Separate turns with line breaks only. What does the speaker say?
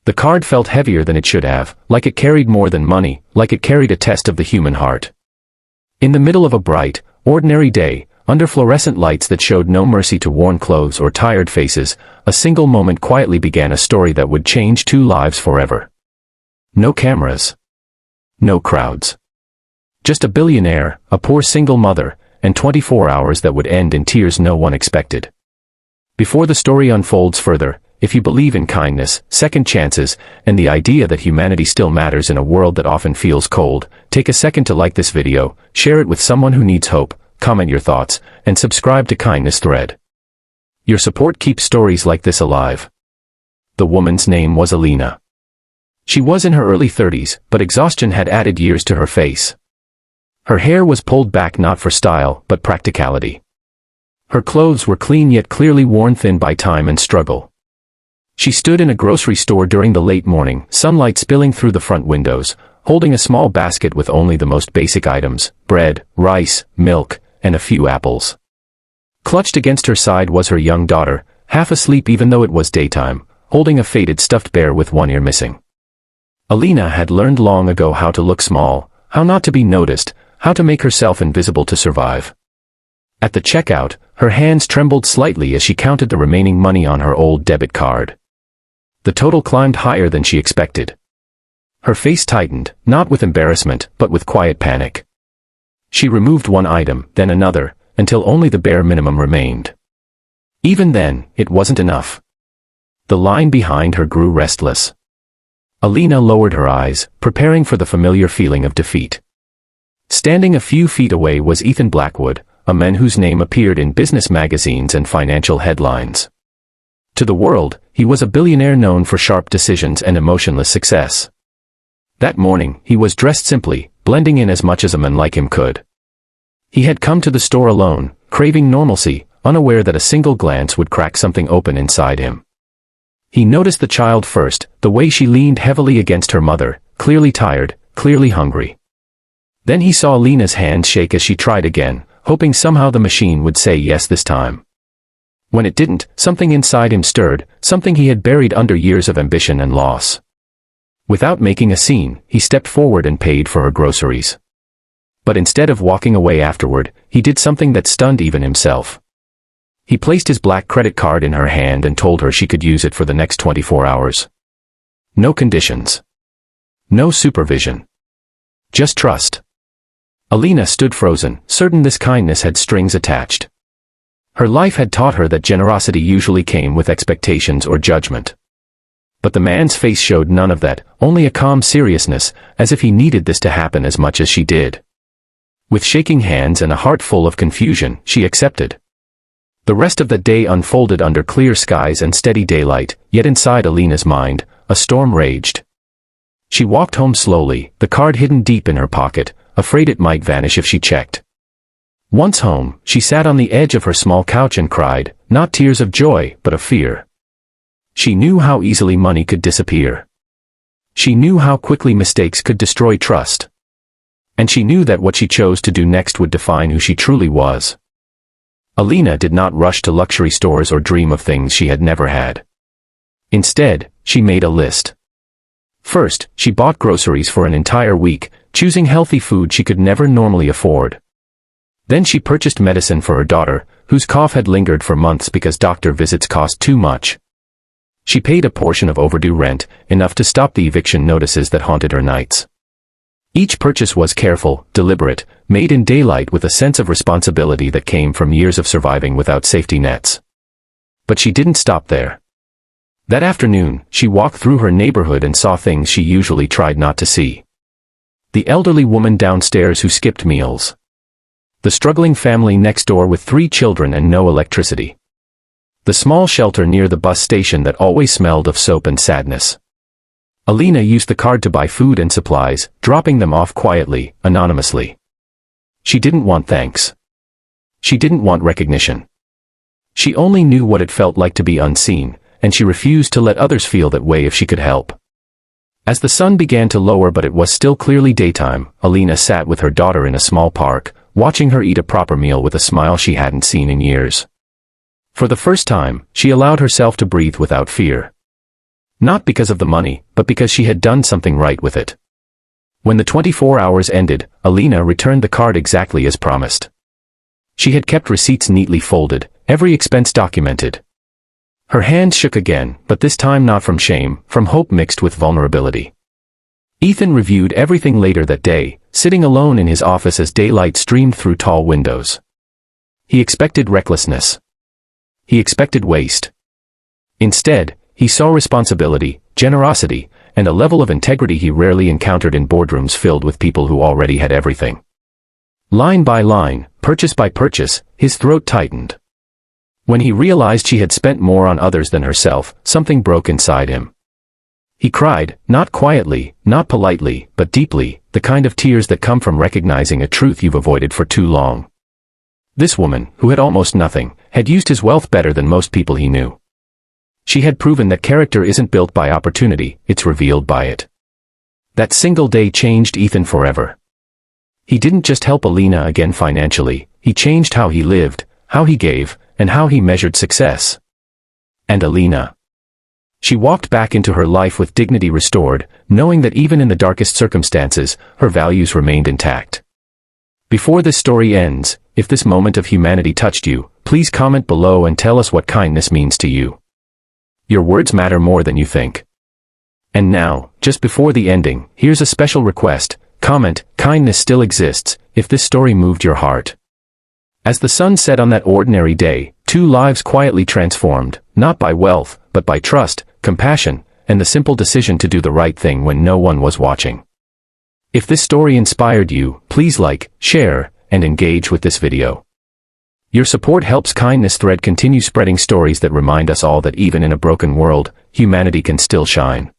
The card felt heavier than it should have, like it carried more than money, like it carried a test of the human heart. In the middle of a bright, ordinary day, under fluorescent lights that showed no mercy to worn clothes or tired faces, a single moment quietly began a story that would change 2 lives forever. No cameras. No crowds. Just a billionaire, a poor single mother, and 24 hours that would end in tears no one expected. Before the story unfolds further, if you believe in kindness, second chances, and the idea that humanity still matters in a world that often feels cold, take a second to like this video, share it with someone who needs hope, comment your thoughts, and subscribe to Kindness Thread. Your support keeps stories like this alive. The woman's name was Alina. She was in her early 30s, but exhaustion had added years to her face. Her hair was pulled back not for style, but practicality. Her clothes were clean yet clearly worn thin by time and struggle. She stood in a grocery store during the late morning, sunlight spilling through the front windows, holding a small basket with only the most basic items, bread, rice, milk, and a few apples. Clutched against her side was her young daughter, half asleep even though it was daytime, holding a faded stuffed bear with one ear missing. Alina had learned long ago how to look small, how not to be noticed, how to make herself invisible to survive. At the checkout, her hands trembled slightly as she counted the remaining money on her old debit card. The total climbed higher than she expected. Her face tightened, not with embarrassment, but with quiet panic. She removed one item, then another, until only the bare minimum remained. Even then, it wasn't enough. The line behind her grew restless. Alina lowered her eyes, preparing for the familiar feeling of defeat. Standing a few feet away was Ethan Blackwood, a man whose name appeared in business magazines and financial headlines. To the world, he was a billionaire known for sharp decisions and emotionless success. That morning, he was dressed simply, blending in as much as a man like him could. He had come to the store alone, craving normalcy, unaware that a single glance would crack something open inside him. He noticed the child first, the way she leaned heavily against her mother, clearly tired, clearly hungry. Then he saw Alina's hand shake as she tried again, hoping somehow the machine would say yes this time. When it didn't, something inside him stirred, something he had buried under years of ambition and loss. Without making a scene, he stepped forward and paid for her groceries. But instead of walking away afterward, he did something that stunned even himself. He placed his black credit card in her hand and told her she could use it for the next 24 hours. No conditions. No supervision. Just trust. Alina stood frozen, certain this kindness had strings attached. Her life had taught her that generosity usually came with expectations or judgment. But the man's face showed none of that, only a calm seriousness, as if he needed this to happen as much as she did. With shaking hands and a heart full of confusion, she accepted. The rest of the day unfolded under clear skies and steady daylight, yet inside Alina's mind, a storm raged. She walked home slowly, the card hidden deep in her pocket, afraid it might vanish if she checked. Once home, she sat on the edge of her small couch and cried, not tears of joy, but of fear. She knew how easily money could disappear. She knew how quickly mistakes could destroy trust. And she knew that what she chose to do next would define who she truly was. Alina did not rush to luxury stores or dream of things she had never had. Instead, she made a list. First, she bought groceries for an entire week, choosing healthy food she could never normally afford. Then she purchased medicine for her daughter, whose cough had lingered for months because doctor visits cost too much. She paid a portion of overdue rent, enough to stop the eviction notices that haunted her nights. Each purchase was careful, deliberate, made in daylight with a sense of responsibility that came from years of surviving without safety nets. But she didn't stop there. That afternoon, she walked through her neighborhood and saw things she usually tried not to see. The elderly woman downstairs who skipped meals. The struggling family next door with 3 children and no electricity. The small shelter near the bus station that always smelled of soap and sadness. Alina used the card to buy food and supplies, dropping them off quietly, anonymously. She didn't want thanks. She didn't want recognition. She only knew what it felt like to be unseen, and she refused to let others feel that way if she could help. As the sun began to lower but it was still clearly daytime, Alina sat with her daughter in a small park, watching her eat a proper meal with a smile she hadn't seen in years. For the first time, she allowed herself to breathe without fear. Not because of the money, but because she had done something right with it. When the 24 hours ended, Alina returned the card exactly as promised. She had kept receipts neatly folded, every expense documented. Her hands shook again, but this time not from shame, from hope mixed with vulnerability. Ethan reviewed everything later that day, sitting alone in his office as daylight streamed through tall windows. He expected recklessness. He expected waste. Instead, he saw responsibility, generosity, and a level of integrity he rarely encountered in boardrooms filled with people who already had everything. Line by line, purchase by purchase, his throat tightened. When he realized she had spent more on others than herself, something broke inside him. He cried, not quietly, not politely, but deeply, the kind of tears that come from recognizing a truth you've avoided for too long. This woman, who had almost nothing, had used his wealth better than most people he knew. She had proven that character isn't built by opportunity, it's revealed by it. That single day changed Ethan forever. He didn't just help Alina again financially, he changed how he lived, how he gave, and how he measured success. And Alina. She walked back into her life with dignity restored, knowing that even in the darkest circumstances, her values remained intact. Before this story ends, if this moment of humanity touched you, please comment below and tell us what kindness means to you. Your words matter more than you think. And now, just before the ending, here's a special request. Comment, kindness still exists, if this story moved your heart. As the sun set on that ordinary day, two lives quietly transformed, not by wealth, but by trust, compassion, and the simple decision to do the right thing when no one was watching. If this story inspired you, please like, share, and engage with this video. Your support helps Kindness Thread continue spreading stories that remind us all that even in a broken world, humanity can still shine.